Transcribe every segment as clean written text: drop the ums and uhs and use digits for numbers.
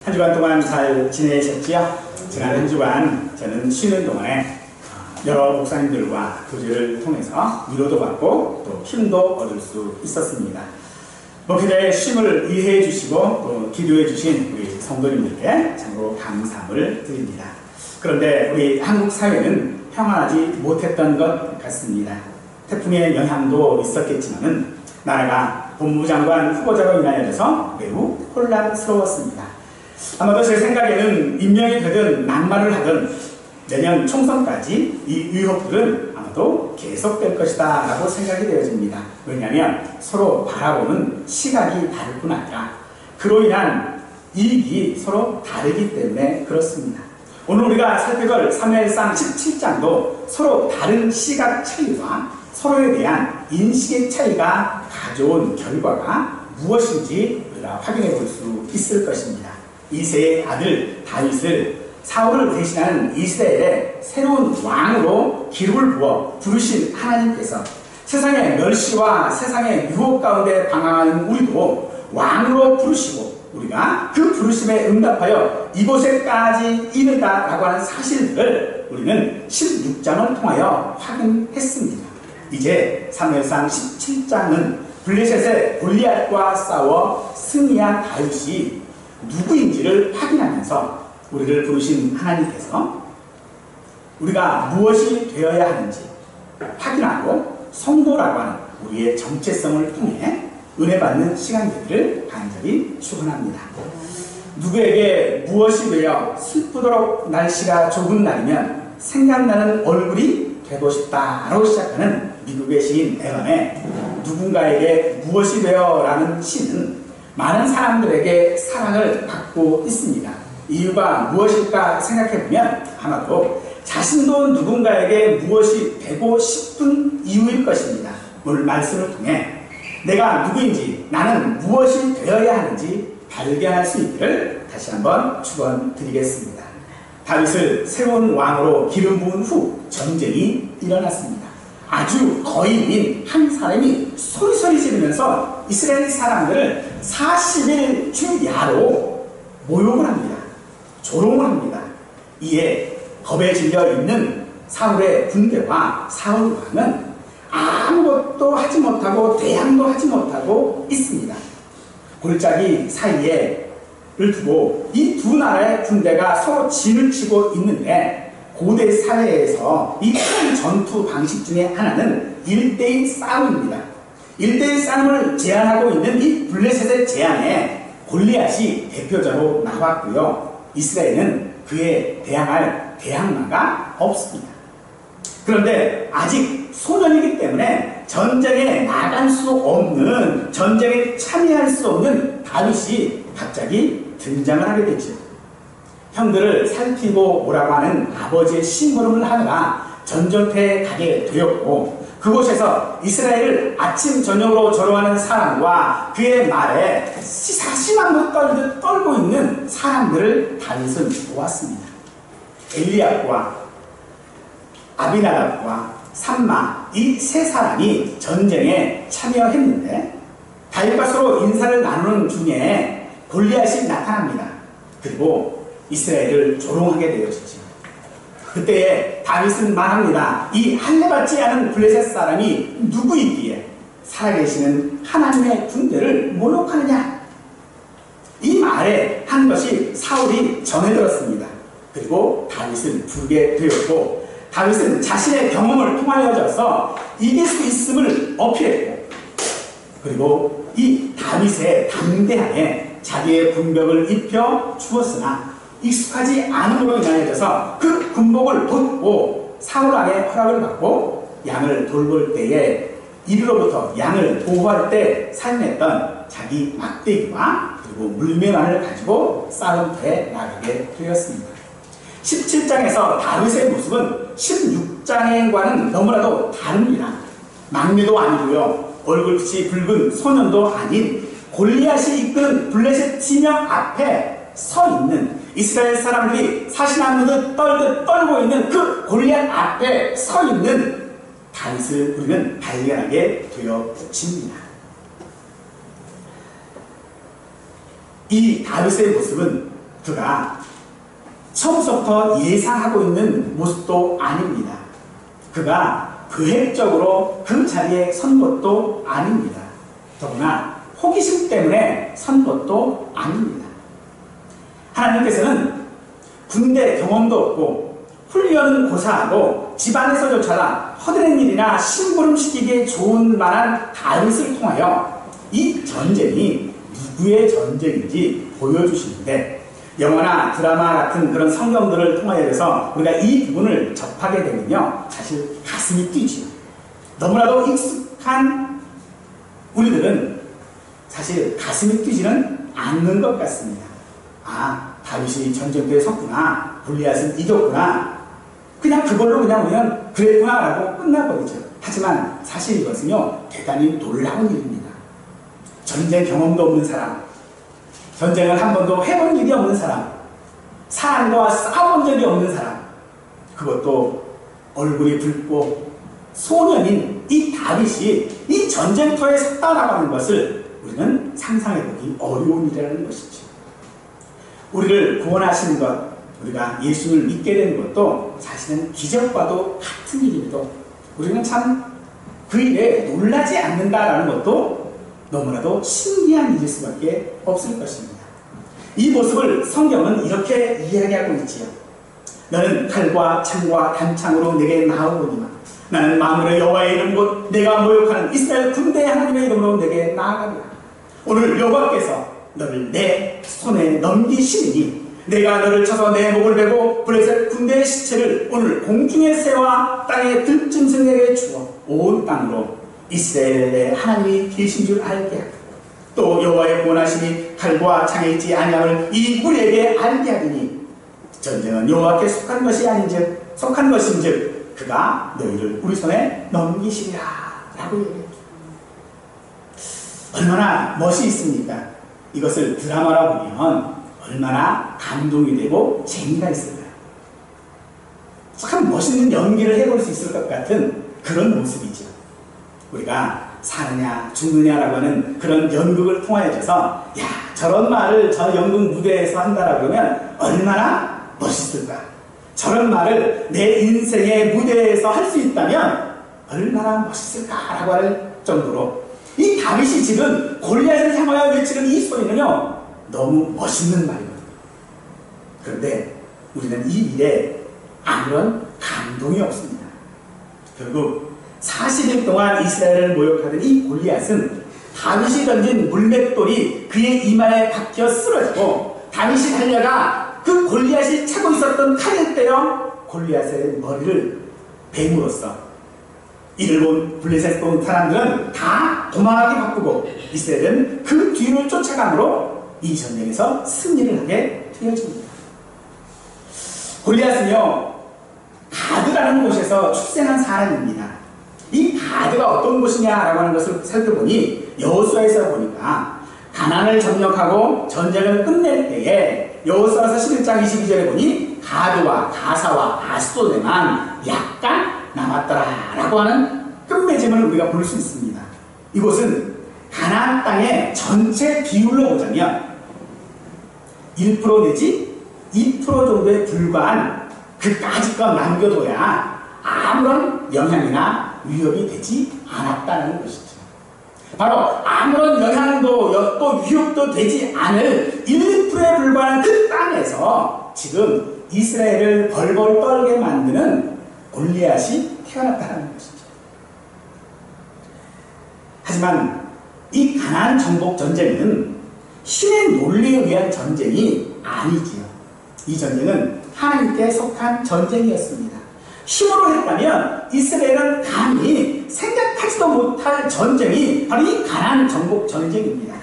한 주간 동안 잘 지내셨지요? 지난 한 주간 저는 쉬는 동안에 여러 목사님들과 교제를 통해서 위로도 받고 또 힘도 얻을 수 있었습니다. 목회자의 쉼을 이해해 주시고 또 기도해 주신 우리 성도님들께 참으로 감사함을 드립니다. 그런데 우리 한국 사회는 평안하지 못했던 것 같습니다. 태풍의 영향도 있었겠지만은 나라가 법무부 장관 후보자로 인하여서 매우 혼란스러웠습니다. 아마도 제 생각에는 임명이 되든 낙마를 하든 내년 총선까지 이 의혹들은 아마도 계속될 것이다 라고 생각이 되어집니다. 왜냐하면 서로 바라보는 시각이 다를 뿐 아니라 그로 인한 이익이 서로 다르기 때문에 그렇습니다. 오늘 우리가 살펴볼 사무엘상 17장도 서로 다른 시각 차이와 서로에 대한 인식의 차이가 가져온 결과가 무엇인지 우리가 확인해 볼 수 있을 것입니다. 이새의 아들 다윗을 사울을 대신하는 이스라엘의 새로운 왕으로 기름을 부어 부르신 하나님께서 세상의 멸시와 세상의 유혹 가운데 방황하는 우리도 왕으로 부르시고 우리가 그 부르심에 응답하여 이곳에까지 이른다라고 하는 사실들을 우리는 16장을 통하여 확인했습니다. 이제 사무엘상 17장은 블레셋의 골리앗과 싸워 승리한 다윗이 누구인지를 확인하면서 우리를 부르신 하나님께서 우리가 무엇이 되어야 하는지 확인하고 성도라고 하는 우리의 정체성을 통해 은혜 받는 시간 되기를 간절히 축원합니다. 누구에게 무엇이 되어 슬프도록 날씨가 좁은 날이면 생각나는 얼굴이 되고 싶다라고 시작하는 미국의 시인 에런의 누군가에게 무엇이 되어 라는 시는 많은 사람들에게 사랑을 받고 있습니다. 이유가 무엇일까 생각해보면 아마도 자신도 누군가에게 무엇이 되고 싶은 이유일 것입니다. 오늘 말씀을 통해 내가 누구인지 나는 무엇이 되어야 하는지 발견할 수 있기를 다시 한번 축원드리겠습니다. 다윗을 새로운 왕으로 기름 부은 후 전쟁이 일어났습니다. 아주 거인인 한 사람이 소리소리 지르면서 이스라엘 사람들을 40일 주야로 모욕을 합니다. 조롱을 합니다. 이에 겁에 질려 있는 사울의 군대와 사울 왕은 아무것도 하지 못하고 대항도 하지 못하고 있습니다. 골짜기 사이에를 두고 이 두 나라의 군대가 서로 진을 치고 있는데 고대 사회에서 이 큰 전투 방식 중에 하나는 1대1 싸움입니다. 1대1 싸움을 제안하고 있는 이 블레셋의 제안에 골리앗이 대표자로 나왔고요. 이스라엘은 그에 대항할 대항마가 없습니다. 그런데 아직 소년이기 때문에 전쟁에 나갈 수 없는, 전쟁에 참여할 수 없는 다윗이 갑자기 등장을 하게 되죠. 형들을 살피고 오라고 하는 아버지의 심부름을 하느라 전쟁터에 가게 되었고 그곳에서 이스라엘을 아침 저녁으로 조롱하는 사람과 그의 말에 사심함을 떨듯 떨고 있는 사람들을 다윗은 보았습니다. 엘리압과 아비나답과 삼마 이 세 사람이 전쟁에 참여했는데 다윗과 서로 인사를 나누는 중에 골리앗이 나타납니다. 그리고 이스라엘을 조롱하게 되어지죠. 그때에 다윗은 말합니다. 이 할례받지 않은 블레셋 사람이 누구이기에 살아계시는 하나님의 군대를 모욕하느냐. 이 말에 한 것이 사울이 전해 들었습니다. 그리고 다윗을 부르게 되었고 다윗은 자신의 경험을 통하여져서 이길 수 있음을 어필했고 그리고 이 다윗의 담대함에 자기의 군복을 입혀 주었으나 익숙하지 않음으로 인하여져서 그 군복을 벗고 사울 왕의 허락을 받고 양을 돌볼 때에 이리로부터 양을 보호할 때 사용했던 자기 막대기와 그리고 물매만을 가지고 싸움터에 나가게 되었습니다. 17장에서 다윗의 모습은 16장과는 너무나도 다릅니다. 막내도 아니고요. 얼굴빛이 붉은 소년도 아닌 골리앗이 이끄는 블레셋 진영 앞에 서 있는 이스라엘 사람들이 사신하는 듯 떨듯 떨고 있는 그 골리앗 앞에 서 있는 다윗을 우리는 발견하게 되어집니다. 이 다윗의 모습은 그가 처음부터 예상하고 있는 모습도 아닙니다. 그가 계획적으로 그 자리에 선 것도 아닙니다. 더구나 호기심 때문에 선 것도 아닙니다. 하나님께서는 군대 경험도 없고 훈련은 고사하고 집안에서조차도 허드렛 일이나 심부름시키기에 좋은 만한 다윗을 통하여 이 전쟁이 누구의 전쟁인지 보여주시는데, 영화나 드라마 같은 그런 성경들을 통하여서 우리가 이 부분을 접하게 되면요, 사실 가슴이 뛰지요. 너무나도 익숙한 우리들은 사실 가슴이 뛰지는 않는 것 같습니다. 아, 다윗이 전쟁터에 섰구나, 골리앗은 이겼구나, 그냥 그걸로 그냥 우리는 그랬구나 라고 끝나버리죠. 하지만 사실 이것은요, 대단히 놀라운 일입니다. 전쟁 경험도 없는 사람, 전쟁을 한 번도 해본 일이 없는 사람, 사람과 싸워본 적이 없는 사람, 그것도 얼굴이 붉고 소년인 이 다윗이 이 전쟁터에 섰다라고 하는 것을 우리는 상상해보기 어려운 일이라는 것이죠. 우리를 구원하시는 것, 우리가 예수를 믿게 된 것도 사실은 기적과도 같은 일임에도 우리는 참 그 일에 놀라지 않는다라는 것도 너무나도 신기한 일일 수밖에 없을 것입니다. 이 모습을 성경은 이렇게 이야기하고 있지요. 너는 칼과 창과 단창으로 내게 나아오니만 나는 만물의 여호와의 이름 곧 내가 모욕하는 이스라엘 군대의 하나님의 이름으로 내게 나아가리라. 오늘 여호와께서 너를 내 손에 넘기시니 내가 너를 쳐서 내 목을 베고 블레셋 군대의 시체를 오늘 공중의 새와 땅의 들짐승에게 주어 온 땅으로 이스라엘의 하나님이 계신 줄 알게 하고 또 여호와의 구원하심이 칼과 창에 있지 아니함을 이 우리에게 알게 하리니 전쟁은 여호와께 속한 것이 아닌즉 속한 것인즉 그가 너희를 우리 손에 넘기시리라 라고 얘기했죠. 얼마나 멋이 있습니까? 이것을 드라마로 보면 얼마나 감동이 되고 재미가 있을까요? 참 멋있는 연기를 해볼 수 있을 것 같은 그런 모습이죠. 우리가 사느냐 죽느냐라고 하는 그런 연극을 통하여져서 야, 저런 말을 저 연극 무대에서 한다라고 그러면 얼마나 멋있을까? 저런 말을 내 인생의 무대에서 할 수 있다면 얼마나 멋있을까라고 할 정도로 이 다윗이 지금 골리앗을 향하여 외치는 이 소리는요, 너무 멋있는 말이거든요. 그런데 우리는 이 일에 아무런 감동이 없습니다. 결국 40일 동안 이스라엘을 모욕하던 이 골리앗은 다윗이 던진 물맷돌이 그의 이마에 박혀 쓰러지고 다윗이 달려가 그 골리앗이 차고 있었던 칼을 때려 골리앗의 머리를 뱀으로써 이를 본 블레셋 온 사람들은 다 도망하게 바꾸고 이스라엘은 그 뒤를 쫓아감으로 이 전쟁에서 승리를 하게 되어집니다. 골리앗은요, 가드라는 곳에서 출생한 사람입니다. 이 가드가 어떤 곳이냐라고 하는 것을 살펴보니 여호수아에서 보니까 가나안을 점령하고 전쟁을 끝낼 때에 여호수아서 11장 22절에 보니 가드와 가사와 아스도데만 약간 남았더라 라고 하는 끝맺음을 우리가 볼 수 있습니다. 이곳은 가나안 땅의 전체 비율로 보자면 1% 내지 2% 정도에 불과한 그까짓 것 남겨둬야 아무런 영향이나 위협이 되지 않았다는 것이죠. 바로 아무런 영향도 또 위협도 되지 않을 1%에 불과한 그 땅에서 지금 이스라엘을 벌벌 떨게 만드는 골리앗이 태어났다는 것이죠. 하지만 이 가나안 정복 전쟁은 신의 논리에 의한 전쟁이 아니지요. 이 전쟁은 하나님께 속한 전쟁이었습니다. 힘으로 했다면 이스라엘은 감히 생각하지도 못할 전쟁이 바로 이 가나안 정복 전쟁입니다.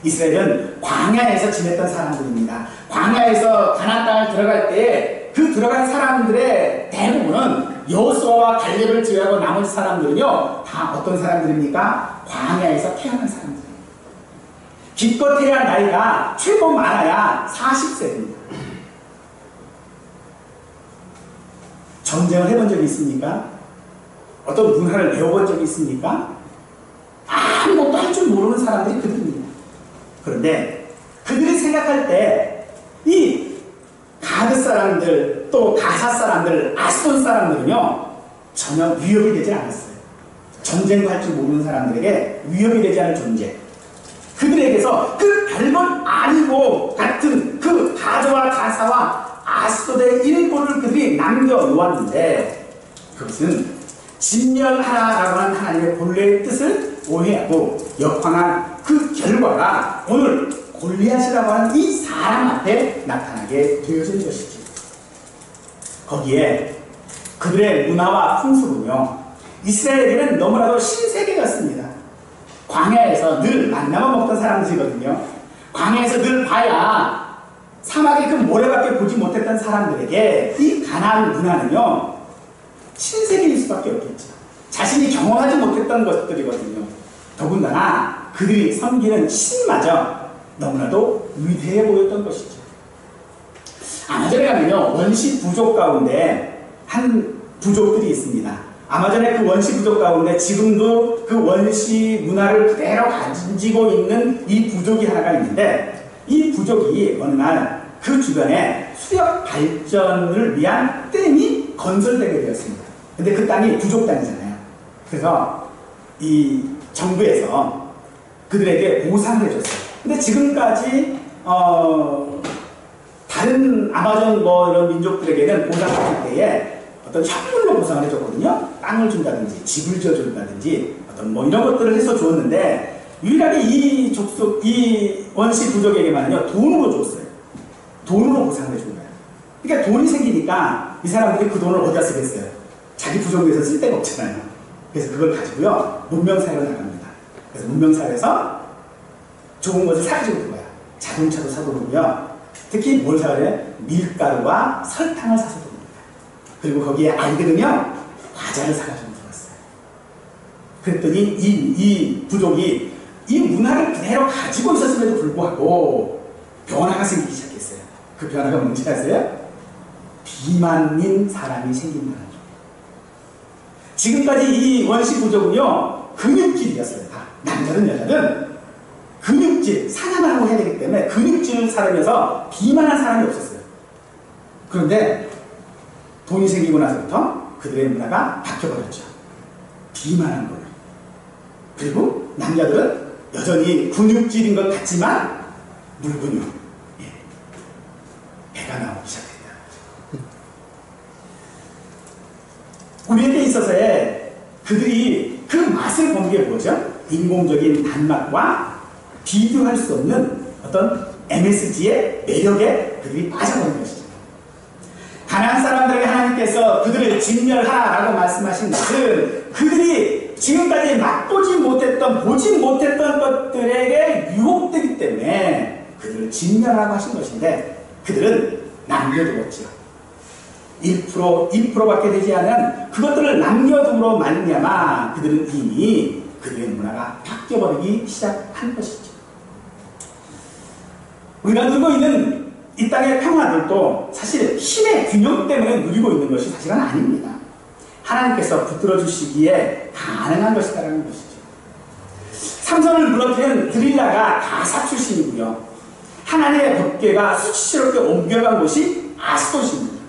이스라엘은 광야에서 지냈던 사람들입니다. 광야에서 가나안 땅을 들어갈 때에 그 들어간 사람들의 대부분은 여호수아와 갈렙을 제외하고 나머지 사람들은요, 다 어떤 사람들입니까? 광야에서 태어난 사람들입니다. 기껏해야 나이가 최고 많아야 40세입니다. 전쟁을 해본 적이 있습니까? 어떤 문화를 배워본 적이 있습니까? 아무것도 할 줄 모르는 사람들이 그들입니다. 그런데 그들이 생각할 때 이 가드 사람들, 또 가사 사람들, 아스돈 사람들은요, 전혀 위협이 되지 않았어요. 전쟁도 할 줄 모르는 사람들에게 위협이 되지 않을 존재. 그들에게서 그 별것 아니고 같은 그 가드와 가사와 아스돈의 일부를 그들이 남겨놓았는데, 그것은 진멸하라라고 하는 하나님의 본래의 뜻을 오해하고 역황한 그 결과가 오늘 골리앗이라고 하는 이 사람 앞에 나타나게 되어진 것이지. 거기에 그들의 문화와 풍습은요, 이스라엘에게는 너무나도 신세계 같습니다. 광야에서 늘 만나만 먹던 사람들이거든요. 광야에서 늘 봐야 사막의 그 모래밖에 보지 못했던 사람들에게 이 가나안 문화는요, 신세계일 수밖에 없겠죠. 자신이 경험하지 못했던 것들이거든요. 더군다나 그들이 섬기는 신마저 너무나도 위대해 보였던 것이죠. 아마존에 가면요, 원시 부족 가운데 한 부족들이 있습니다. 아마존의 그 원시 부족 가운데 지금도 그 원시 문화를 그대로 가지고 있는 이 부족이 하나가 있는데, 이 부족이 어느 날 그 주변에 수력 발전을 위한 댐이 건설되게 되었습니다. 근데 그 땅이 부족 땅이잖아요. 그래서 이 정부에서 그들에게 보상을 해줬어요. 근데 지금까지 다른 아마존 뭐 이런 민족들에게는 보상할 때에 어떤 현물로 보상을 해줬거든요. 땅을 준다든지 집을 지어준다든지 어떤 뭐 이런 것들을 해서 주었는데, 유일하게 이 족속, 이 원시 부족에게만은요, 돈으로 줬어요. 돈으로 보상을 해준 거예요. 그러니까 돈이 생기니까 이 사람들이 그 돈을 어디다 쓰겠어요? 자기 부족에서 쓸 데가 없잖아요. 그래서 그걸 가지고요, 문명사회로 나갑니다. 그래서 문명사회에서 좋은 것을 사가지고 거야. 자동차도 사고 그러고요. 특히 뭘 사가래? 밀가루와 설탕을 사서 줍니다. 그리고 거기에 아이들은요, 과자를 사가지고 들어왔어요. 그랬더니 이 부족이 이 문화를 그대로 가지고 있었음에도 불구하고 변화가 생기기 시작했어요. 그 변화가 뭔지 아세요? 비만인 사람이 생긴다는 거예요. 지금까지 이 원시 부족은요, 근육질이었어요. 다. 남자든 여자든 근육질, 사냥을 하고 해야 되기 때문에 근육질 사람이어서 비만한 사람이 없었어요. 그런데 돈이 생기고 나서부터 그들의 문화가 바뀌어버렸죠. 비만한 걸로. 그리고 남자들은 여전히 근육질인 것 같지만 물근육. 배가 나오기 시작했다. 우리에게 있어서의 그들이 그 맛을 보는 게 뭐죠? 인공적인 단맛과 비교할 수 없는 어떤 MSG의 매력에 그들이 빠져버린 것이죠. 가나안 사람들에게 하나님께서 그들을 진멸하라고 말씀하신 것은 그들이 지금까지 맛보지 못했던, 보지 못했던 것들에게 유혹되기 때문에 그들을 진멸하라고 하신 것인데, 그들은 남겨두었죠. 1%, 2%밖에 되지 않은 그것들을 남겨둠으로 말미암아 그들은 이미 그들의 문화가 바뀌어버리기 시작한 것이죠. 우리가 누리고 있는 이 땅의 평화들도 사실 힘의 균형 때문에 누리고 있는 것이 사실은 아닙니다. 하나님께서 붙들어 주시기에 가능한 것이다라는 것이죠. 삼손을 무너뜨린 드릴라가 가사 출신이고요. 하나님의 법궤가 수치스럽게 옮겨간 곳이 아스돗입니다.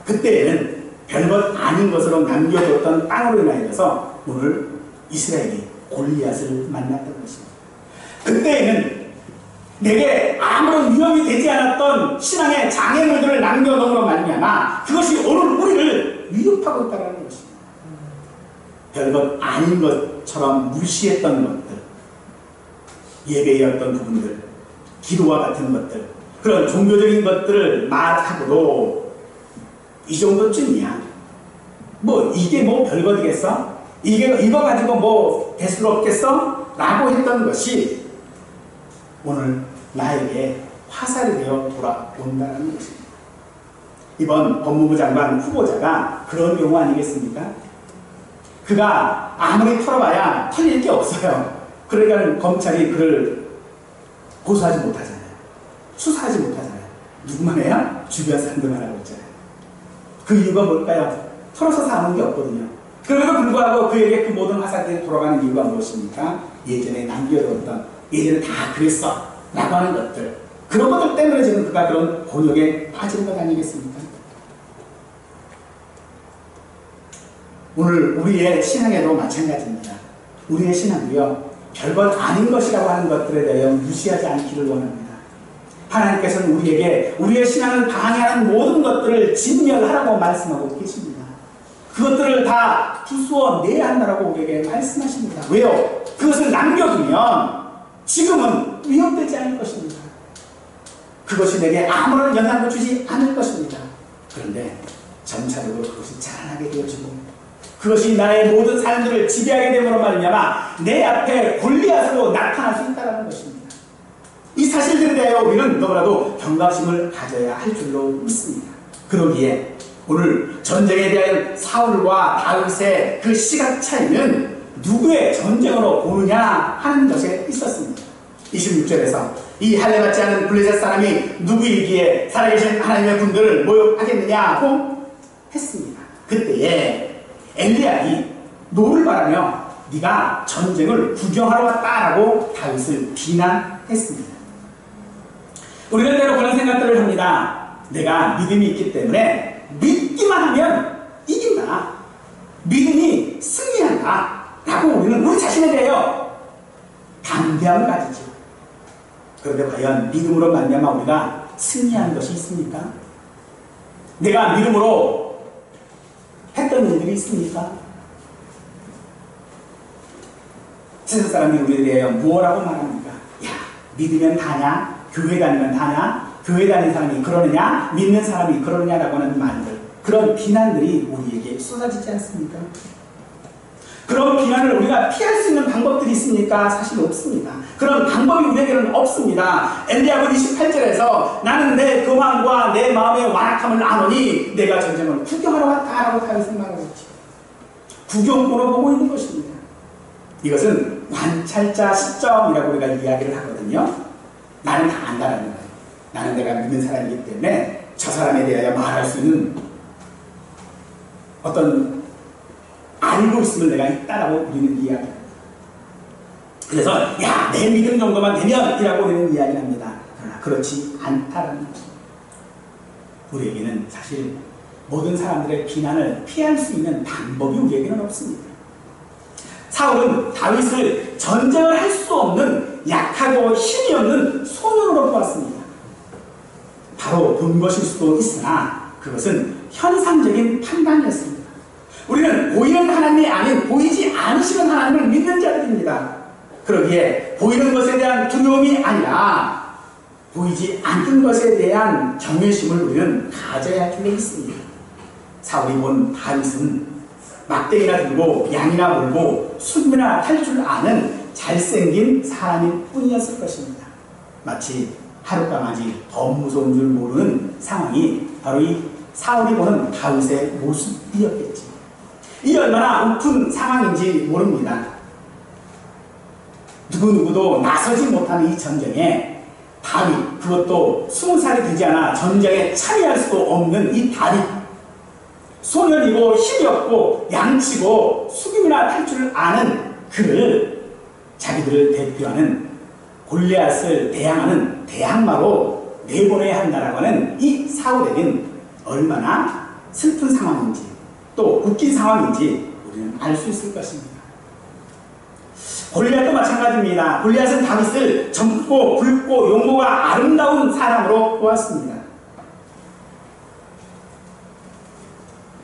그때에는 별것 아닌 것으로 남겨뒀던 땅으로 인하여서 오늘 이스라엘이 골리앗을 만났던 것입니다. 그때에는 내게 아무런 위험이 되지 않았던 신앙의 장애물들을 남겨놓음으로 말미암아 그것이 오늘 우리를 위협하고 있다는 것입니다. 별것 아닌 것처럼 무시했던 것들, 예배의 어떤 부분들, 기도와 같은 것들, 그런 종교적인 것들을 말하고도 이 정도쯤이야. 뭐 이게 뭐 별거지겠어? 이거 가지고 뭐 대수롭겠어? 라고 했던 것이 오늘 나에게 화살이 되어 돌아온다는 것입니다. 이번 법무부 장관 후보자가 그런 경우 아니겠습니까? 그가 아무리 털어봐야 털릴 게 없어요. 그러니까 검찰이 그를 고소하지 못하잖아요. 수사하지 못하잖아요. 누구만 해요? 주변 사람들만 하고 있잖아요. 그 이유가 뭘까요? 털어서 사는 게 없거든요. 그럼에도 불구하고 그에게 그 모든 화살들이 돌아가는 이유가 무엇입니까? 예전에 남겨뒀던, 예전에 다 그랬어 라고 하는 것들, 그런 것들 때문에 지금 그가 그런 곤욕에 빠지는 것 아니겠습니까? 오늘 우리의 신앙에도 마찬가지입니다. 우리의 신앙도요, 별것 아닌 것이라고 하는 것들에 대하여 무시하지 않기를 원합니다. 하나님께서는 우리에게 우리의 신앙을 방해하는 모든 것들을 진멸하라고 말씀하고 계십니다. 그것들을 다 부수어 내야 한다고 우리에게 말씀하십니다. 왜요? 그것을 남겨두면 지금은 위협되지 않을 것입니다. 그것이 내게 아무런 영향을 주지 않을 것입니다. 그런데 점차적으로 그것이 자라나게 되어지고 그것이 나의 모든 삶들을 지배하게 됨으로 말미암아 내 앞에 골리앗으로 나타날 수 있다는 것입니다. 이 사실들에 대하여 우리는 너무나도 경각심을 가져야 할 줄로 믿습니다. 그러기에 오늘 전쟁에 대한 사울과 다윗의 그 시각 차이는 누구의 전쟁으로 보느냐 하는 것에 있었습니다. 26절에서 이 할례받지 않은 블레셋 사람이 누구이기에 살아계신 하나님의 군대를 모욕하겠느냐고 했습니다. 그때에 엘리야이 노를 바라며 네가 전쟁을 구경하러 왔다라고 다윗을 비난했습니다. 우리는 때로 그런 생각들을 합니다. 내가 믿음이 있기 때문에 믿기만 하면 이긴다. 믿음이 승리한다. 라고 우리는 우리 자신에 대하여 담대함을 가지죠. 그런데 과연 믿음으로 말미암아 우리가 승리하는 것이 있습니까? 내가 믿음으로 했던 일들이 있습니까? 세상 사람들이 우리에 대하여 무엇라고 말합니까? 야, 믿으면 다냐? 교회 다니면 다냐? 교회 다니는 사람이 그러느냐? 믿는 사람이 그러느냐라고 하는 말들, 그런 비난들이 우리에게 쏟아지지 않습니까? 그런 비난을 우리가 피할 수 있는 방법들이 있습니까? 사실 없습니다. 그런 방법이 우리에게는 없습니다. 엘리야는 28절에서 나는 내 교만과 내 마음의 완악함을 아노니 내가 전쟁을 구경하러 왔다라고 다윗은 말하고 있죠. 구경꾼으로 보고 있는 것입니다. 이것은 관찰자 시점이라고 우리가 이야기를 하거든요. 나는 다 안다라는 거예요. 나는 내가 믿는 사람이기 때문에 저 사람에 대하여 말할 수 있는 어떤 알고 있음을 내가 있다라고 우리는 이야기합니다. 그래서 야, 내 믿음 정도만 되면 이라고 우리는 이야기를 합니다. 그러나 그렇지 않다라는 것입니다. 우리에게는 사실 모든 사람들의 비난을 피할 수 있는 방법이 우리에게는 없습니다. 사울은 다윗을 전쟁을 할 수 없는 약하고 힘이 없는 소년으로 보았습니다. 바로 본 것일 수도 있으나 그것은 현상적인 판단이었습니다. 우리는 보이는 하나님이 아닌 보이지 않으시는 하나님을 믿는 자들입니다. 그러기에 보이는 것에 대한 두려움이 아니라 보이지 않는 것에 대한 경외심을 우리는 가져야 할 줄로 있습니다. 사울이 본 다윗은 막대기나 들고 양이나 몰고 숲이나 탈 줄 아는 잘생긴 사람일 뿐이었을 것입니다. 마치 하룻강아지 더 무서운 줄 모르는 상황이 바로 이 사울이 보는 다윗의 모습이었겠지. 이 얼마나 웃픈 상황인지 모릅니다. 누구누구도 나서지 못하는 이 전쟁에 다윗, 그것도 20살이 되지 않아 전쟁에 참여할 수도 없는 이 다윗, 소년이고 힘이 없고 양치고 수금이나 탈 줄 아는 그를 자기들을 대표하는 골리앗을 대항하는 대항마로 내보내야 한다라고 하는 이 사울에겐 얼마나 슬픈 상황인지 또 웃긴 상황인지 우리는 알 수 있을 것입니다. 골리앗도 마찬가지입니다. 골리앗은 다윗을 젊고 붉고 용모가 아름다운 사람으로 보았습니다.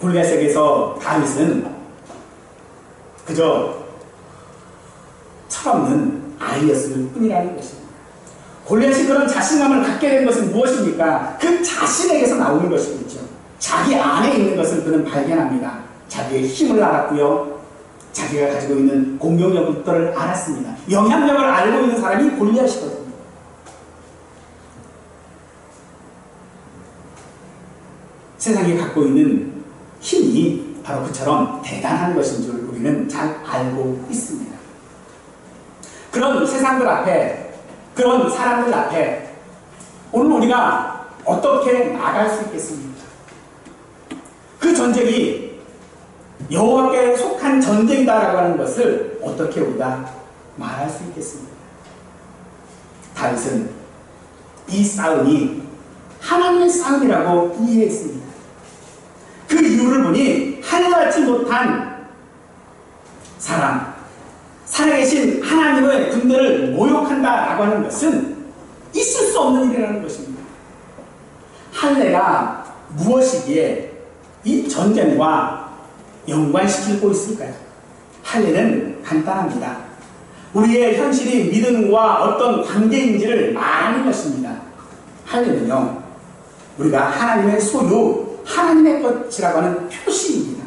골리앗에게서 다윗은 그저 철없는 아이였을 뿐이라는 것입니다. 골리앗이 그런 자신감을 갖게 된 것은 무엇입니까? 그 자신에게서 나오는 것이겠죠. 자기 안에 있는 것을 그는 발견합니다. 자기의 힘을 알았고요. 자기가 가지고 있는 공격력들을 알았습니다. 영향력을 알고 있는 사람이 골리앗이거든요. 세상이 갖고 있는 힘이 바로 그처럼 대단한 것인 줄 우리는 잘 알고 있습니다. 그런 세상들 앞에, 그런 사람들 앞에 오늘 우리가 어떻게 나갈 수 있겠습니까? 그 전쟁이 여호와께 속한 전쟁이다라고 하는 것을 어떻게 우리가 말할 수 있겠습니까? 다윗은 이 싸움이 하나님의 싸움이라고 이해했습니다. 그 이유를 보니 하늘받지 못한 사람, 살아계신 하나님의 군대를 모욕한다라고 하는 것은 있을 수 없는 일이라는 것입니다. 할례가 무엇이기에 이 전쟁과 연관시키고 있을까요? 할례는 간단합니다. 우리의 현실이 믿음과 어떤 관계인지를 말하는 것입니다. 할례는요, 우리가 하나님의 소유, 하나님의 것이라고 하는 표시입니다.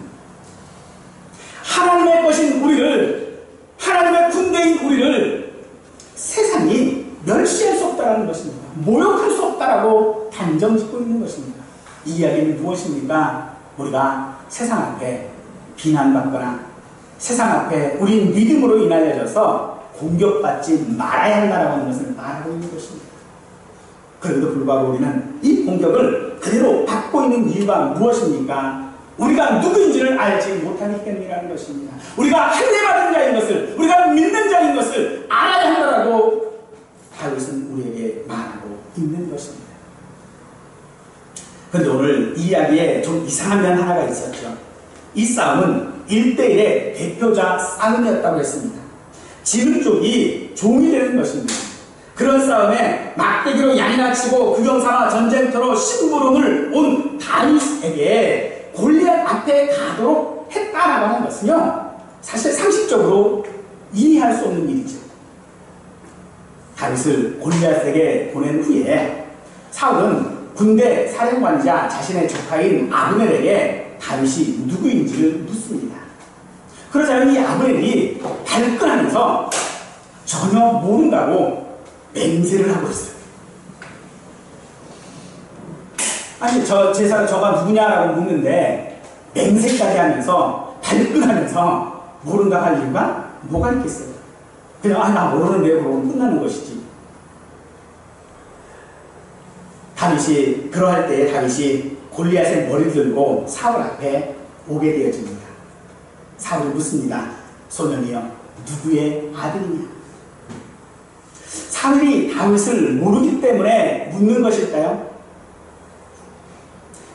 하나님의 것인 우리를, 하나님의 군대인 우리를 세상이 멸시할 수 없다는 것입니다. 모욕할 수 없다라고 단정 짓고 있는 것입니다. 이 이야기는 무엇입니까? 우리가 세상 앞에 비난받거나 세상 앞에 우린 믿음으로 인하여져서 공격받지 말아야 한다라고 하는 것을 말하고 있는 것입니다. 그런데도 불구하고 우리는 이 공격을 그대로 받고 있는 이유가 무엇입니까? 우리가 누구인지를 알지 못하기 때문이라는 것입니다. 우리가 할례받은 자인 것을, 우리가 믿는 자인 것을 알아야 한다라고 다윗은 우리에게 말하고 있는 것입니다. 그런데 오늘 이 이야기에 좀 이상한 면 하나가 있었죠. 이 싸움은 1대1의 대표자 싸움이었다고 했습니다. 지는 쪽이 종이 되는 것입니다. 그런 싸움에 막대기로 양이나 치고 구경삼아 전쟁터로 심부름을 온 다윗에게 골리앗 앞에 가도록 했다라고 하는 것은요, 사실 상식적으로 이해할 수 없는 일이죠. 다윗을 골리앗에게 보낸 후에 사울은 군대 사령관이자 자신의 조카인 아브넬에게 다윗이 누구인지를 묻습니다. 그러자 이 아브넬이 발끈하면서 전혀 모른다고 맹세를 하고 있어요. 아니, 저가 누구냐라고 묻는데 맹세까지 하면서 발끈하면서 모른다 할 이유가 뭐가 있겠어요? 그냥 나 모르는데요, 그러면 끝나는 것이지. 다윗이 그러할 때에 다윗이 골리앗의 머리를 들고 사울 앞에 오게 되어집니다. 사울이 묻습니다. 소년이여, 누구의 아들이냐? 사울이 다윗을 모르기 때문에 묻는 것일까요?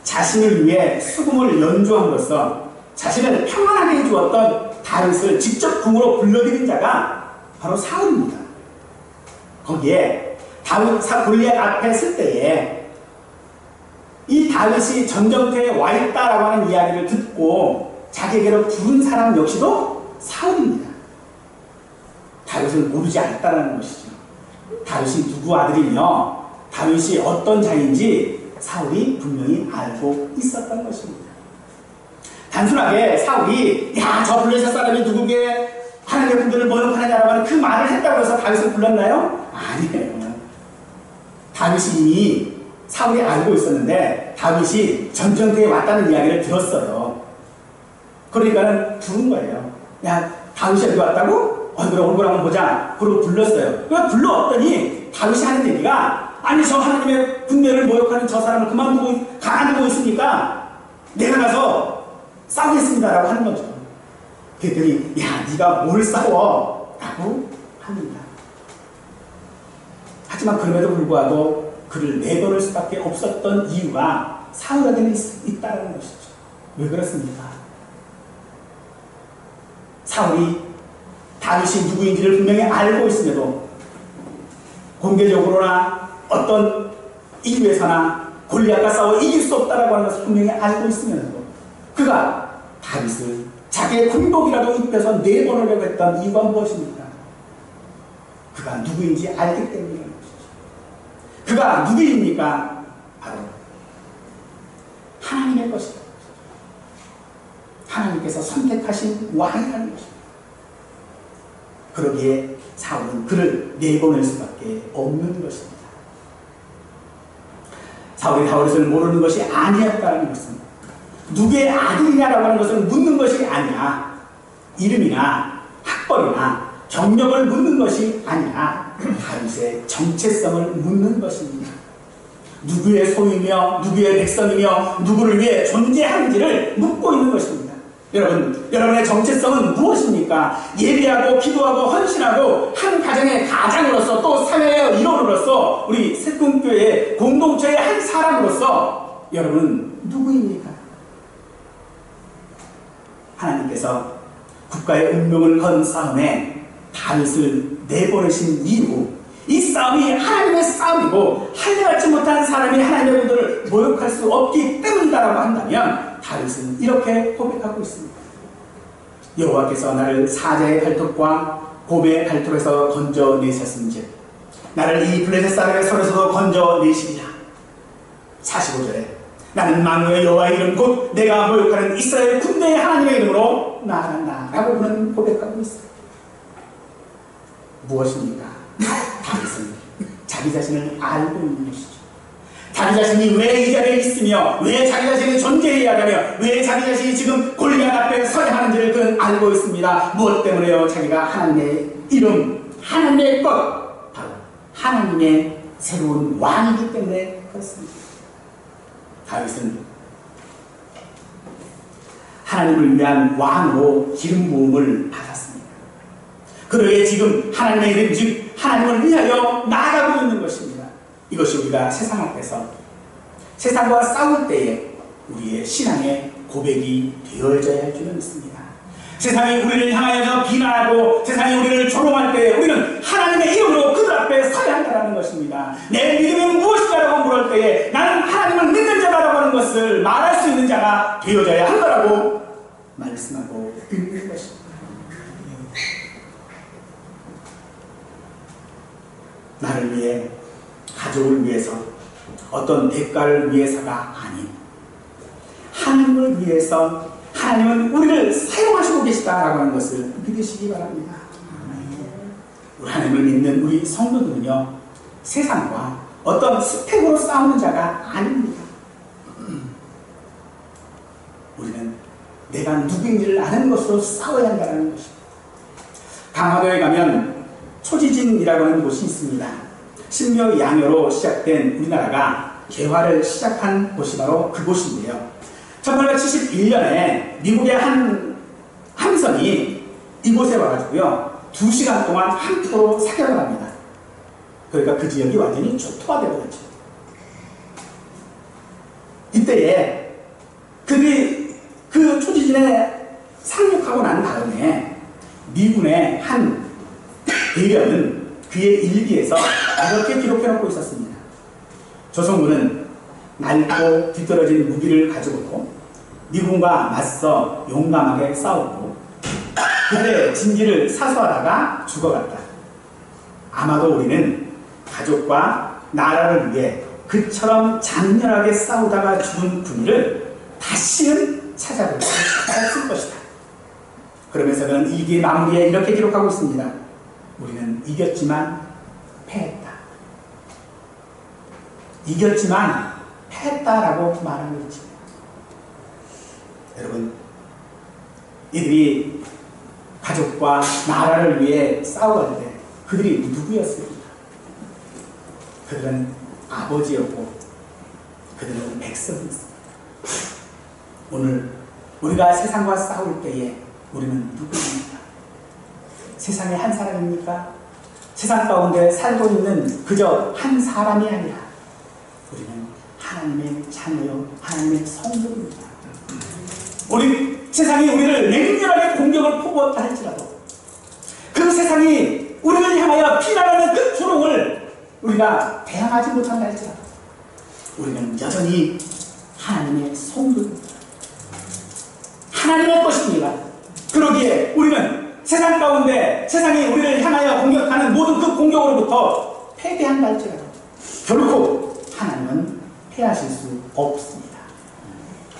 자신을 위해 수금을 연주함으로써 자신을 평안하게 해주었던 다윗을 직접 궁으로 불러들인 자가 바로 사울입니다. 거기에 다윗 골리앗 앞에 설 때에 이 다윗이 전쟁터에 와 있다라고 하는 이야기를 듣고 자기에게로 부른 사람 역시도 사울입니다. 다윗을 모르지 않았다는 것이죠. 다윗이 누구 아들이며 다윗이 어떤 자인지 사울이 분명히 알고 있었던 것입니다. 단순하게 사울이 저 블레셋 사람이 누구게 하나님의 군대를 모욕하느냐라고 하는 그 말을 했다고 해서 다윗을 불렀나요? 아니에요. 다윗이 이미 사울이 알고 있었는데 다윗이 전쟁터에 왔다는 이야기를 들었어요. 그러니까는 부른 거예요. 다윗이 여기 왔다고? 그래, 얼굴 한번 보자. 그러고 불렀어요. 불러왔더니 다윗이 하는 얘기가, 아니, 저 하나님의 군대를 모욕하는 저 사람을 가만두고 있으니까 내가 가서 싸우겠습니다라고 하는 거죠. 그랬더니 네가 뭘 싸워? 라고 합니다. 하지만 그럼에도 불구하고 그를 내보낼 수밖에 없었던 이유가 사울에게는 있다는 것이죠. 왜 그렇습니까? 사울이 다윗이 누구인지를 분명히 알고 있음에도 공개적으로나 어떤 이유에서나 골리앗과 싸워 이길 수 없다라고 하는 것을 분명히 알고 있으면서도 그가 다윗을 자기의 군복이라도 입혀서 내보내려고 했던 이유가 무엇입니까? 그가 누구인지 알기 때문이라는 것이죠. 그가 누구입니까? 바로 하나님의 것이다. 하나님께서 선택하신 왕이라는 것입니다. 그러기에 사울은 그를 내보낼 수밖에 없는 것입니다. 사울이 다윗을 모르는 것이 아니었다는 것은 누구의 아들이냐라고 하는 것을 묻는 것이 아니라 이름이나 학벌이나 경력을 묻는 것이 아니라 다윗의 정체성을 묻는 것입니다. 누구의 소유며 누구의 백성이며 누구를 위해 존재하는지를 묻고 있는 것입니다. 여러분의 정체성은 무엇입니까? 예배하고 기도하고 헌신하고 한 가정의 가장으로서 또 사회의 일원으로서 우리 새꿈교회 공동체의 한 사람으로서 여러분은 누구입니까? 하나님께서 국가의 운명을 건 싸움에 다윗을 내보내신 이유, 이 싸움이 하나님의 싸움이고 할례받지 못한 사람이 하나님의 분들을 모욕할 수 없기 때문이다라고 한다면 다윗은 이렇게 고백하고 있습니다. 여호와께서 나를 사자의 발톱과 곰의 발톱에서 건져내셨은즉 나를 이 블레셋 사람의 손에서도 건져내시리라. 45절에 나는 만군의 여호와의 이름 곧 내가 모욕하는 이스라엘 군대의 하나님의 이름으로 나아간다 라고 그는 고백하고 있어요. 무엇입니까? 다윗은 자기 자신을 알고 있는 것이죠. 자기 자신이 왜 이 자리에 있으며 왜 자기 자신이 존재해야 하며 왜 자기 자신이 지금 골리앗 앞에 서야 하는지를 그는 알고 있습니다. 무엇 때문에요? 자기가 하나님의 이름, 하나님의 것, 바로 하나님의 새로운 왕이기 때문에 그렇습니다. 다윗은 하나님을 위한 왕으로 기름 부음을 받았습니다. 그러기에 지금 하나님의 이름, 즉 하나님을 위하여 나아가고 있는 것입니다. 이것이 우리가 세상 앞에서 세상과 싸울 때에 우리의 신앙의 고백이 되어져야 할 줄을 믿습니다. 세상이 우리를 향하여 비난하고 세상이 우리를 조롱할 때 우리는 하나님의 이름으로 그들 앞에 서야 한다는 것입니다. 내 믿음이 무엇이냐라고 물을 때에 나는 하나님을 믿는 자다라고 하는 것을 말할 수 있는 자가 되어져야 한다라고 말씀하고 있는 것입니다. 나를 위해, 가족을 위해서, 어떤 대가를 위해서가 아닌 하나님을 위해서 하나님은 우리를 사용하시고 계시다라고 하는 것을 믿으시기 바랍니다. 우리 하나님을 믿는 우리 성도들은요, 세상과 어떤 스펙으로 싸우는 자가 아닙니다. 우리는 내가 누구인지를 아는 것으로 싸워야 한다는 것입니다. 강화도에 가면 초지진이라고 하는 곳이 있습니다. 신묘 양요로 시작된 우리나라가 개화를 시작한 곳이 바로 그곳인데요. 1871년에 미국의 한 함선이 이곳에 와가지고요 2시간 동안 함포로 사격을 합니다. 그러니까 그 지역이 완전히 초토화 되버렸죠. 이때에 그들이 그 초지진에 상륙하고 난 다음에 미군의 한 대령은 그의 일기에서 이렇게 기록해놓고 있었습니다. 조선군은 낡고 뒤떨어진 무기를 가지고 미군과 맞서 용감하게 싸웠고 그들의 진기를 사수하다가 죽어갔다. 아마도 우리는 가족과 나라를 위해 그처럼 장렬하게 싸우다가 죽은 군인을 다시는 찾아볼 수 없을 것이다. 그러면서 그는 일기 마무리에 이렇게 기록하고 있습니다. 우리는 이겼지만 패했다. 이겼지만 패했다라고 말하는 거지. 여러분, 이들이 가족과 나라를 위해 싸워갈 때 그들이 누구였습니까? 그들은 아버지였고 그들은 백성이었습니다. 오늘 우리가 세상과 싸울 때에 우리는 누구입니까? 세상의 한 사람입니까? 세상 가운데 살고 있는 그저 한 사람이 아니라 우리는 하나님의 자녀요, 하나님의 성도입니다. 우리 세상이 우리를 맹렬하게 공격을 퍼부었다 할지라도 그 세상이 우리를 향하여 비난하는 그 조롱을 우리가 대항하지 못한다 할지라도 우리는 여전히 하나님의 성도입니다. 하나님의 것입니다. 그러기에 우리는 세상 가운데 세상이 우리를 향하여 공격하는 모든 그 공격으로부터 패배한다 할지라도 결코 하나님은 패하실 수 없습니다.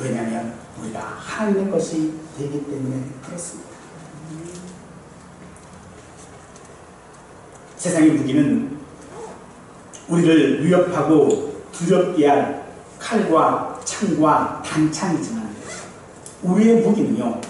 왜냐하면 우리가 하나님의 것이 되기 때문에 그렇습니다. 세상의 무기는 우리를 위협하고 두렵게 할 칼과 창과 단창이지만 우리의 무기는요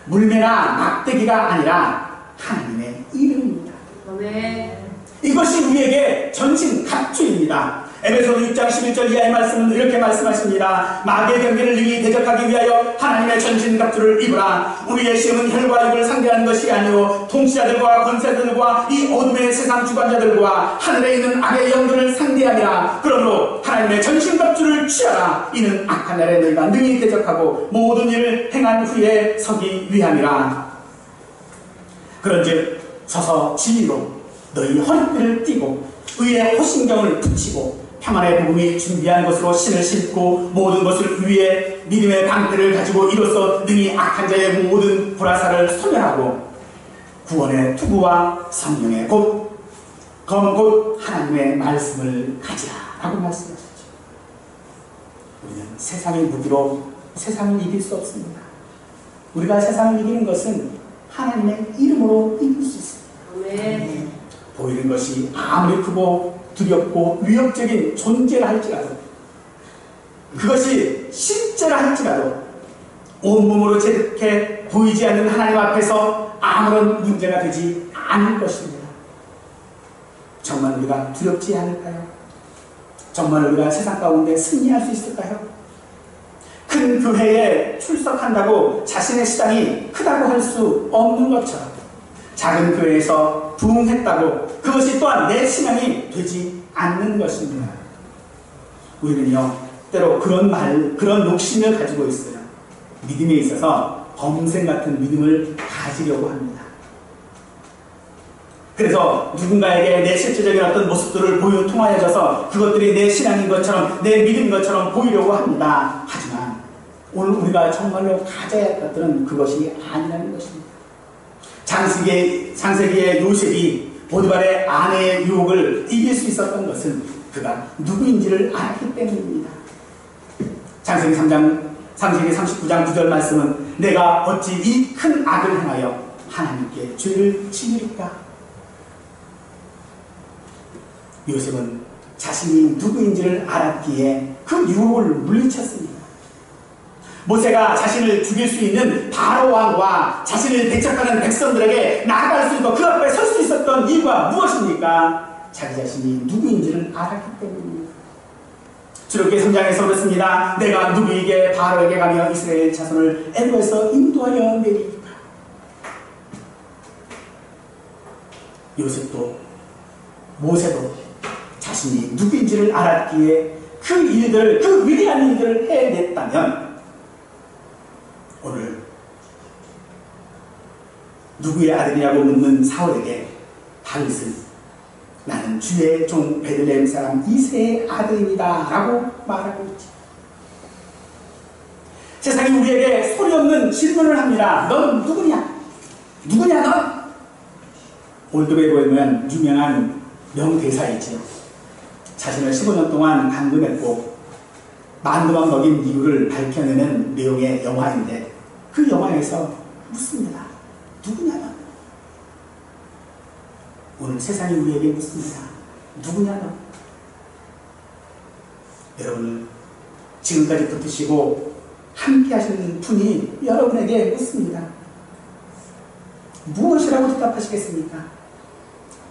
물매나 막대기가 아니라 하나님의 이름입니다. 아멘. 이것이 우리에게 전신 갑주입니다. 에베소서 6장 11절 이하의 말씀은 이렇게 말씀하십니다. 마귀의 경계를 능히 대적하기 위하여 하나님의 전신갑주를 입으라. 우리의 시험은 혈과 육을 상대하는 것이 아니오 통치자들과 권세들과 이 어둠의 세상 주관자들과 하늘에 있는 악의 영들을 상대함이라. 그러므로 하나님의 전신갑주를 취하라. 이는 악한 날에 너희가 능히 대적하고 모든 일을 행한 후에 서기 위함이라. 그런즉 서서 진리로 너희 허리띠를 띠고 의의 호신경을 붙이고 평안의 복음이 준비한 것으로 신을 신고 모든 것을 위해 믿음의 방패를 가지고 이로써 능히 악한 자의 모든 불화살을 소멸하고 구원의 투구와 성령의 곧 하나님의 말씀을 가지라 라고 말씀하셨죠. 우리는 세상의 무기로 세상을 이길 수 없습니다. 우리가 세상을 이기는 것은 하나님의 이름으로 이길 수 있습니다. 아멘. 보이는 것이 아무리 크고 두렵고 위협적인 존재라 할지라도 그것이 실제라 할지라도 온몸으로 제득해 보이지 않는 하나님 앞에서 아무런 문제가 되지 않을 것입니다. 정말 우리가 두렵지 않을까요? 정말 우리가 세상 가운데 승리할 수 있을까요? 큰 교회에 출석한다고 자신의 시당이 크다고 할 수 없는 것처럼 작은 교회에서 부흥했다고 그것이 또한 내 신앙이 되지 않는 것입니다. 우리는요, 때로 그런 욕심을 가지고 있어요. 믿음에 있어서 범생 같은 믿음을 가지려고 합니다. 그래서 누군가에게 내 실제적인 어떤 모습들을 통하여져서 그것들이 내 신앙인 것처럼 내 믿음인 것처럼 보이려고 합니다. 하지만 오늘 우리가 정말로 가져야 할 것들은 그것이 아니라는 것입니다. 창세기의 요셉이 포디발의 아내의 유혹을 이길 수 있었던 것은 그가 누구인지를 알았기 때문입니다. 창세기 39장 9절 말씀은 내가 어찌 이 큰 악을 행하여 하나님께 죄를 지으리까? 요셉은 자신이 누구인지를 알았기에 그 유혹을 물리쳤습니다. 모세가 자신을 죽일 수 있는 바로 왕과 자신을 대적하는 백성들에게 나아갈 수 있고 그 앞에 설 수 있었던 이유가 무엇입니까? 자기 자신이 누구인지를 알았기 때문입니다. 출애굽기 3장에서 그렇습니다. 내가 누구에게 바로에게 가며 이스라엘 자손을 애굽에서 인도하여 내리리까? 요셉도 모세도 자신이 누구인지를 알았기에 그 위대한 일들을 해냈다면 오늘 누구의 아들이냐고 묻는 사울에게 다윗은 나는 주의 종 베들레헴 사람 이새의 아들입니다 라고 말하고 있지. 세상이 우리에게 소리 없는 질문을 합니다. 넌 누구냐? 누구냐 넌? 올드베이에 보면 유명한 명대사이지요. 자신을 15년 동안 감금했고 만두만 먹인 이유를 밝혀내는 내용의 영화인데 그 영화에서 묻습니다. 누구냐 너? 오늘 세상이 우리에게 묻습니다. 누구냐 너? 여러분은 지금까지 붙으시고 함께 하시는 분이 여러분에게 묻습니다. 무엇이라고 대답하시겠습니까?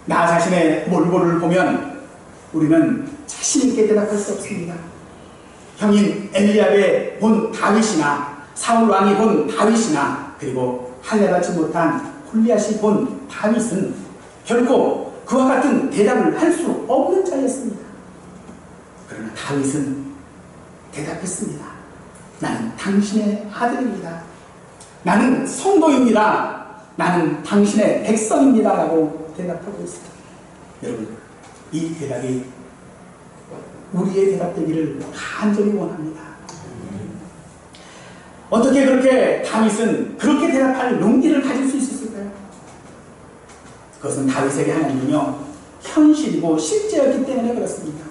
나 자신의 몰골을 보면 우리는 자신있게 대답할 수 없습니다. 형인 엘리압의 본 다윗이나 사울 왕이 본 다윗이나 그리고 할례받지 못한 골리앗이 본 다윗은 결코 그와 같은 대답을 할 수 없는 자였습니다. 그러나 다윗은 대답했습니다. 나는 당신의 아들입니다. 나는 성도입니다. 나는 당신의 백성입니다 라고 대답하고 있습니다. 여러분, 이 대답이 우리의 대답되기를 간절히 원합니다. 어떻게 그렇게 다윗은 그렇게 대답할 용기를 가질 수 있었을까요? 그것은 다윗에게 하나님은요 현실이고 실제였기 때문에 그렇습니다.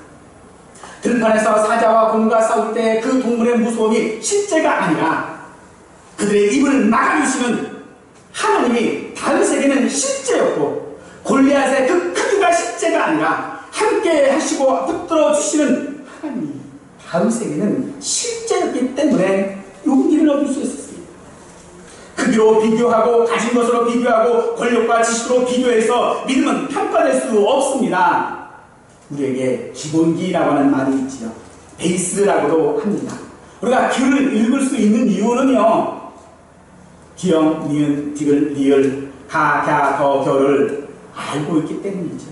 들판에서 사자와 곰과 싸울 때 그 동물의 무서움이 실제가 아니라 그들의 입을 막아주시는 하나님이 다윗에게는 실제였고 골리앗의 그 크기가 실제가 아니라 함께 하시고 붙들어 주시는 하나님이 다윗에게는 실제였기 때문에 용기를 얻을 수 있었습니다. 크기로 비교하고 가진 것으로 비교하고 권력과 지식으로 비교해서 믿음은 평가될 수 없습니다. 우리에게 기본기라고 하는 말이 있지요. 베이스라고도 합니다. 우리가 글을 읽을 수 있는 이유는요, 기역, 니은, 디귿, 리을, 가, 갸, 거, 겨를 알고 있기 때문이죠.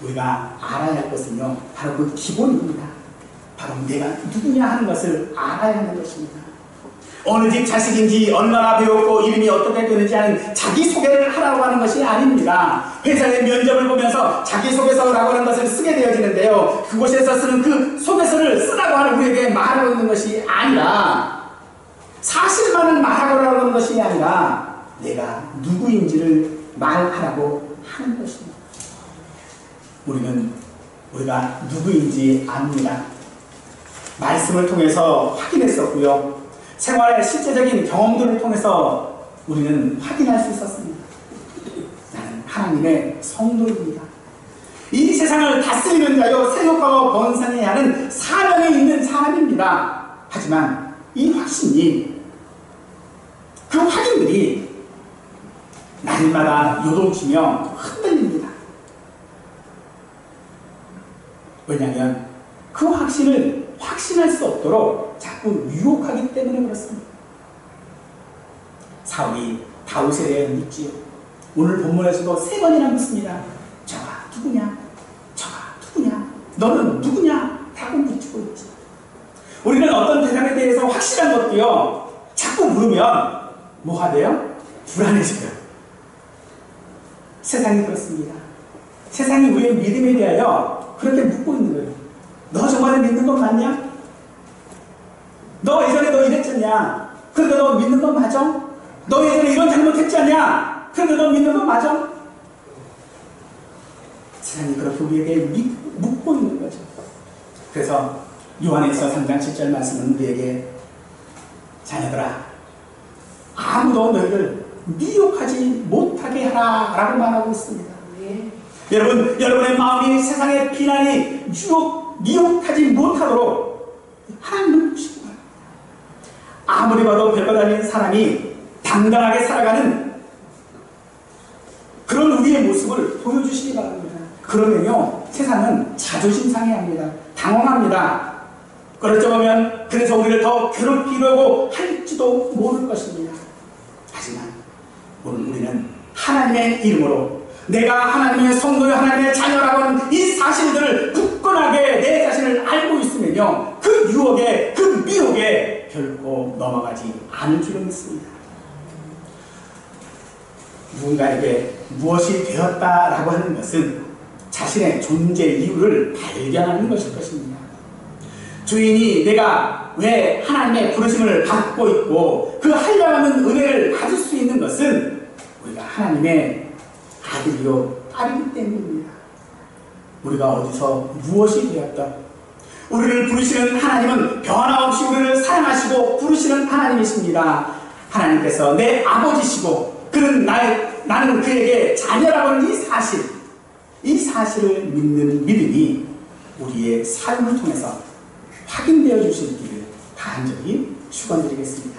우리가 알아야 할 것은요, 바로 그 기본입니다. 바로 내가 누구냐 하는 것을 알아야 하는 것입니다. 어느 집 자식인지 얼마나 배웠고 이름이 어떻게 되는지 하는 자기소개를 하라고 하는 것이 아닙니다. 회사의 면접을 보면서 자기소개서라고 하는 것을 쓰게 되어지는데요, 그곳에서 쓰는 그 소개서를 쓰라고 하는 우리에게 말하고 있는 것이 아니라, 사실만을 말하고 하는 것이 아니라 내가 누구인지를 말하라고 하는 것입니다. 우리가 누구인지 압니다. 말씀을 통해서 확인했었고요, 생활의 실제적인 경험들을 통해서 우리는 확인할 수 있었습니다. 나는 하나님의 성도입니다. 이 세상을 다스리는 자요 세력하고 번성해야 하는 사명에 있는 사람입니다. 하지만 이 확신이, 그 확인들이 날마다 요동치며 흔들립니다. 왜냐하면 그 확신을 확신할 수 없도록 자꾸 유혹하기 때문에 그렇습니다. 사울이 다윗에 대해 묻지요. 오늘 본문에서도 3번이나 묻습니다. 저가 누구냐? 저가 누구냐? 너는 누구냐? 라고 묻고 있지. 우리는 어떤 대상에 대해서 확실한 것도요, 자꾸 물으면 뭐가 돼요? 불안해져요. 세상이 그렇습니다. 세상이 우리의 믿음에 대하여 그렇게 묻고 있는 거예요. 너 정말 믿는 건 맞냐? 너 예전에 너 이랬잖냐? 그런데 너 믿는 건 맞아? 너 예전에 이런 잘못했지 않냐? 그런데 너 믿는 건 맞아? 세상이 그렇게 우리에게 묻고 있는 거죠. 그래서 요한에서 3장 7절 말씀은 우리에게, 자녀들아, 아무도 너희를 미혹하지 못하게 하라 라고 말하고 있습니다. 예. 여러분의 마음이 세상의 비난이 미혹하지 못하도록 하나님을 보시기 바랍니다. 아무리 봐도 별것 아닌 사람이 당당하게 살아가는 그런 우리의 모습을 보여주시기 바랍니다. 그러면요, 세상은 자존심 상해합니다. 당황합니다. 그렇죠 보면 그래서 우리를 더 괴롭히려고 할지도 모를 것입니다. 하지만 오늘 우리는 하나님의 이름으로 내가 하나님의 성도요 하나님의 자녀라고 하는 이 사실들을 굳건하게 내 자신을 알고 있으면요, 그 유혹에, 그 미혹에 결코 넘어가지 않을 줄을 믿습니다. 누군가에게 무엇이 되었다라고 하는 것은 자신의 존재 이유를 발견하는 것일 것입니다. 주인이 내가 왜 하나님의 부르심을 받고 있고 그 한량없는 은혜를 받을 수 있는 것은 우리가 하나님의 아들이요 딸이기 때문입니다. 우리가 어디서 무엇이 되었던, 우리를 부르시는 하나님은 변함없이 우리를 사랑하시고 부르시는 하나님이십니다. 하나님께서 내 아버지시고 그는 나는 그에게 자녀라고 하는 이 사실을 믿는 믿음이 우리의 삶을 통해서 확인되어 주실 길을 간절히 축원드리겠습니다.